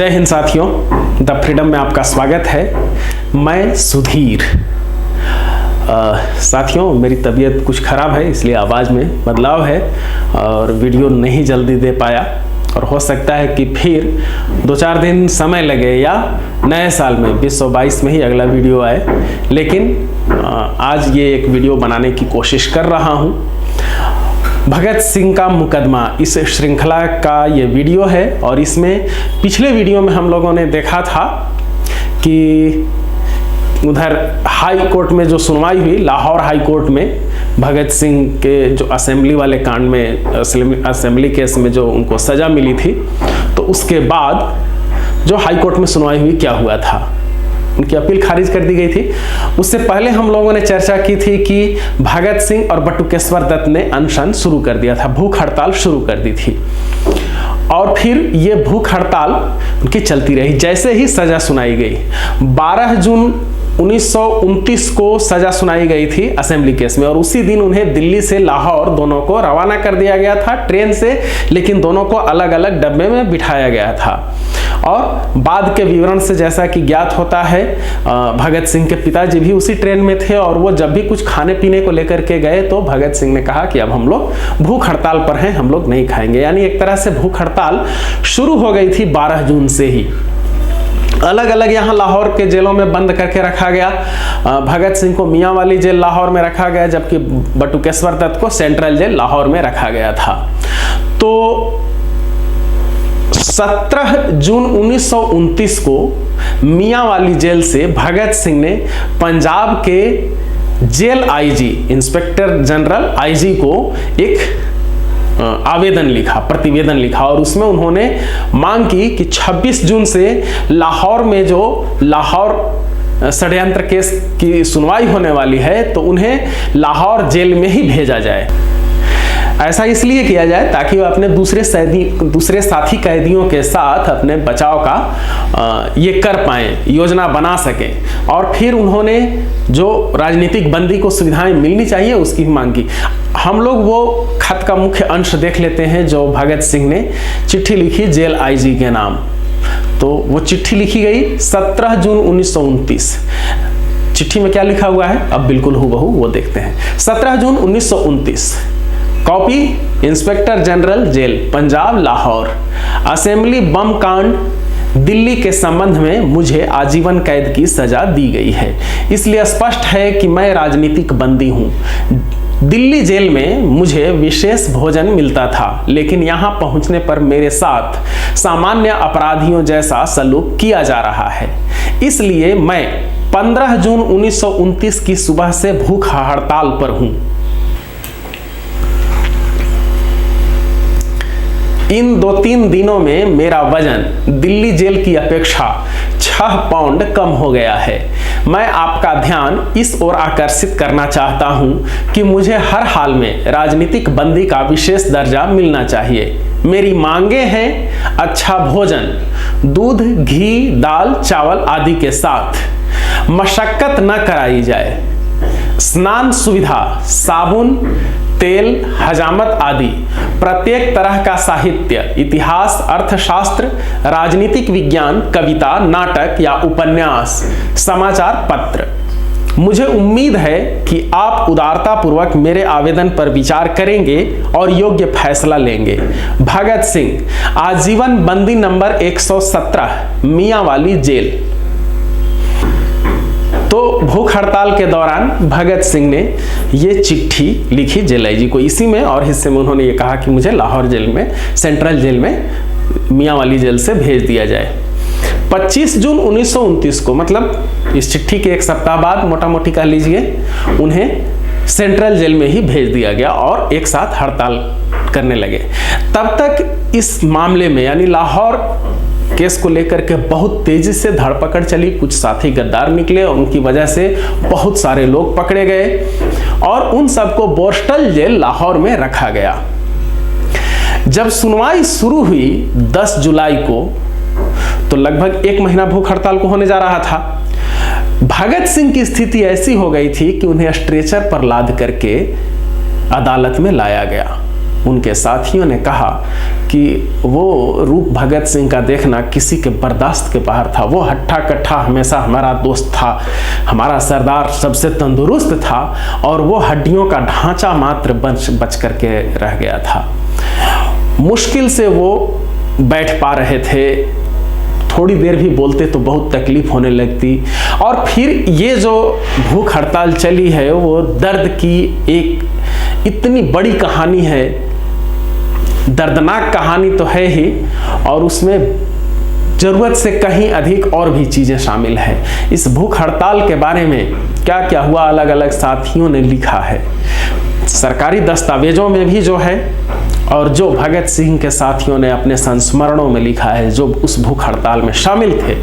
जय हिंद साथियों, the freedom में आपका स्वागत है। मैं सुधीर। साथियों, मेरी तबीयत कुछ ख़राब है, इसलिए आवाज़ में बदलाव है और वीडियो नहीं जल्दी दे पाया और हो सकता है कि फिर 2-4 दिन समय लगे या नए साल में 2022 में ही अगला वीडियो आए। लेकिन आज ये एक वीडियो बनाने की कोशिश कर रहा हूँ। भगत सिंह का मुकदमा, इस श्रृंखला का ये वीडियो है और इसमें पिछले वीडियो में हम लोगों ने देखा था कि उधर हाई कोर्ट में जो सुनवाई हुई, लाहौर हाई कोर्ट में भगत सिंह के जो असेंबली वाले कांड में, असेंबली केस में जो उनको सज़ा मिली थी, तो उसके बाद जो हाई कोर्ट में सुनवाई हुई क्या हुआ था, उनकी अपील खारिज कर दी गई थी। उससे पहले हम लोगों ने चर्चा की थी कि भगत सिंह और बटुकेश्वर दत्त ने अनशन शुरू कर दिया था, भूख हड़ताल शुरू कर दी थी और फिर ये भूख हड़ताल उनकी चलती रही। जैसे ही सजा सुनाई गई, 12 जून 1929 को सजा सुनाई गई थी असेंबली केस में और उसी दिन उन्हें दिल्ली से लाहौर दोनों को रवाना कर दिया गया था ट्रेन से, लेकिन दोनों को अलग अलग डब्बे में बिठाया गया था। और बाद के विवरण से जैसा कि ज्ञात होता है, भगत सिंह के पिताजी भी उसी ट्रेन में थे और वो जब भी कुछ खाने पीने को लेकर के गए तो भगत सिंह ने कहा कि अब हम लोग भूख हड़ताल पर हैं, हम लोग नहीं खाएंगे। यानी एक तरह से भूख हड़ताल शुरू हो गई थी 12 जून से ही। अलग अलग यहाँ लाहौर के जेलों में बंद करके रखा गया। भगत सिंह को मियाँ वाली जेल लाहौर में रखा गया, जबकि बटुकेश्वर दत्त को सेंट्रल जेल लाहौर में रखा गया था। तो 17 जून 1929 को मियाँ वाली जेल से भगत सिंह ने पंजाब के jail IG, inspector general IG को एक आवेदन लिखा, प्रतिवेदन लिखा और उसमें उन्होंने मांग की कि 26 जून से लाहौर में जो लाहौर षड्यंत्र केस की सुनवाई होने वाली है तो उन्हें लाहौर जेल में ही भेजा जाए। ऐसा इसलिए किया जाए ताकि वो अपने दूसरे साथी कैदियों के साथ अपने बचाव का ये कर पाएं, योजना बना सकें। और फिर उन्होंने जो राजनीतिक बंदी को सुविधाएं मिलनी चाहिए उसकी मांग की। हम लोग वो खत का मुख्य अंश देख लेते हैं जो भगत सिंह ने चिट्ठी लिखी जेल आईजी के नाम। तो वो चिट्ठी लिखी गई 17 जून 1929। चिट्ठी में क्या लिखा हुआ है अब बिल्कुल हूबहू वो देखते हैं। 17 जून 1929, copy inspector general jail Punjab Lahore, assembly bomb कांड दिल्ली के संबंध में मुझे आजीवन कैद की सजा दी गई है। इसलिए स्पष्ट है कि मैं राजनीतिक बंदी हूँ। दिल्ली जेल में मुझे विशेष भोजन मिलता था, लेकिन यहाँ पहुँचने पर मेरे साथ सामान्य अपराधियों जैसा सलूक किया जा रहा है। इसलिए मैं 15 जून 1929 की सुबह से भूख हड़ताल पर हूँ। इन 2-3 दिनों में मेरा वजन दिल्ली जेल की अपेक्षा 6 पाउंड कम हो गया है। मैं आपका ध्यान इस ओर आकर्षित करना चाहता हूं कि मुझे हर हाल में राजनीतिक बंदी का विशेष दर्जा मिलना चाहिए। मेरी मांगे हैं अच्छा भोजन, दूध, घी, दाल, चावल आदि के साथ मशक्कत न कराई जाए, स्नान सुविधा, साबुन, तेल, हजामत आदि, प्रत्येक तरह का साहित्य, इतिहास, अर्थशास्त्र, राजनीतिक विज्ञान, कविता, नाटक या उपन्यास, समाचार पत्र। मुझे उम्मीद है कि आप उदारतापूर्वक मेरे आवेदन पर विचार करेंगे और योग्य फैसला लेंगे। भगत सिंह, आजीवन बंदी नंबर 117, मियाँ वाली जेल। तो भूख हड़ताल के दौरान भगत सिंह ने ये चिट्ठी लिखी जेल आईजी को। इसी में और हिस्से में उन्होंने ये कहा कि मुझे लाहौर जेल में, सेंट्रल जेल में, मियाँ वाली जेल से भेज दिया जाए। 25 जून 1929 को, मतलब इस चिट्ठी के एक सप्ताह बाद मोटा मोटी कह लीजिए, उन्हें सेंट्रल जेल में ही भेज दिया गया और एक साथ हड़ताल करने लगे। तब तक इस मामले में यानी लाहौर केस को लेकर के बहुत तेजी से धरपकड़ चली। कुछ साथी गद्दार निकले और उनकी वजह से बहुत सारे लोग पकड़े गए और उन सबको बोस्टल जेल लाहौर में रखा गया। जब सुनवाई शुरू हुई 10 जुलाई को, तो लगभग 1 महीना भूख हड़ताल को होने जा रहा था। भगत सिंह की स्थिति ऐसी हो गई थी कि उन्हें स्ट्रेचर पर लाद करके अदालत में लाया गया। उनके साथियों ने कहा कि वो रूप भगत सिंह का देखना किसी के बर्दाश्त के बाहर था। वो हट्ठा कट्ठा हमेशा हमारा दोस्त था, हमारा सरदार सबसे तंदुरुस्त था और वो हड्डियों का ढांचा मात्र बच करके रह गया था। मुश्किल से वो बैठ पा रहे थे, थोड़ी देर भी बोलते तो बहुत तकलीफ होने लगती। और फिर ये जो भूख हड़ताल चली है वो दर्द की एक इतनी बड़ी कहानी है, दर्दनाक कहानी तो है ही, और उसमें ज़रूरत से कहीं अधिक और भी चीज़ें शामिल हैं। इस भूख हड़ताल के बारे में क्या क्या हुआ अलग अलग साथियों ने लिखा है, सरकारी दस्तावेजों में भी जो है, और जो भगत सिंह के साथियों ने अपने संस्मरणों में लिखा है, जो उस भूख हड़ताल में शामिल थे,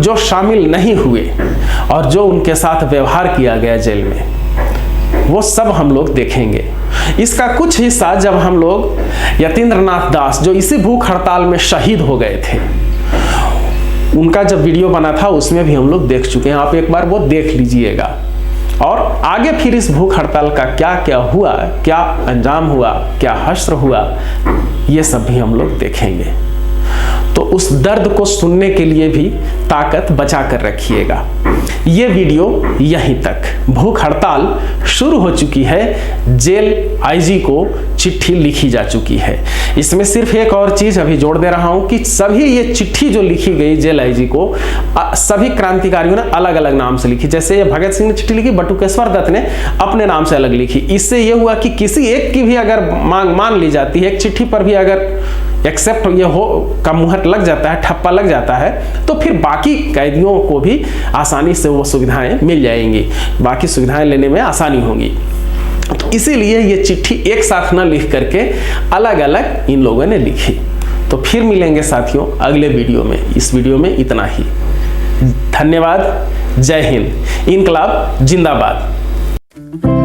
जो शामिल नहीं हुए और जो उनके साथ व्यवहार किया गया जेल में, वो सब हम लोग देखेंगे। इसका कुछ हिस्सा जब हम लोग यतीन्द्रनाथ दास जो इसी भूख हड़ताल में शहीद हो गए थे, उनका जब वीडियो बना था उसमें भी हम लोग देख चुके हैं। आप एक बार वो देख लीजिएगा। और आगे फिर इस भूख हड़ताल का क्या क्या हुआ, क्या अंजाम हुआ, क्या हश्र हुआ, ये सब भी हम लोग देखेंगे। तो उस दर्द को सुनने के लिए भी ताकत बचा कर रखिएगा। ये वीडियो यहीं तक। भूख हड़ताल शुरू हो चुकी है, जेल आईजी को चिट्ठी लिखी जा चुकी है। इसमें सिर्फ एक और चीज अभी जोड़ दे रहा हूं कि सभी ये चिट्ठी जो लिखी गई जेल आईजी को, सभी क्रांतिकारियों ने अलग अलग नाम से लिखी। जैसे ये भगत सिंह ने चिट्ठी लिखी, बटुकेश्वर दत्त ने अपने नाम से अलग लिखी। इससे ये हुआ कि किसी एक की भी अगर मांग मान ली जाती है, एक चिट्ठी पर भी अगर एक्सेप्ट ये हो का मुहर लग जाता है, ठप्पा लग जाता है, तो फिर बाकी कैदियों को भी आसानी से वो सुविधाएं मिल जाएंगी, बाकी सुविधाएं लेने में आसानी होगी। तो इसीलिए ये चिट्ठी एक साथ न लिख करके अलग अलग इन लोगों ने लिखी। तो फिर मिलेंगे साथियों अगले वीडियो में। इस वीडियो में इतना ही। धन्यवाद। जय हिंद। इनकलाब जिंदाबाद।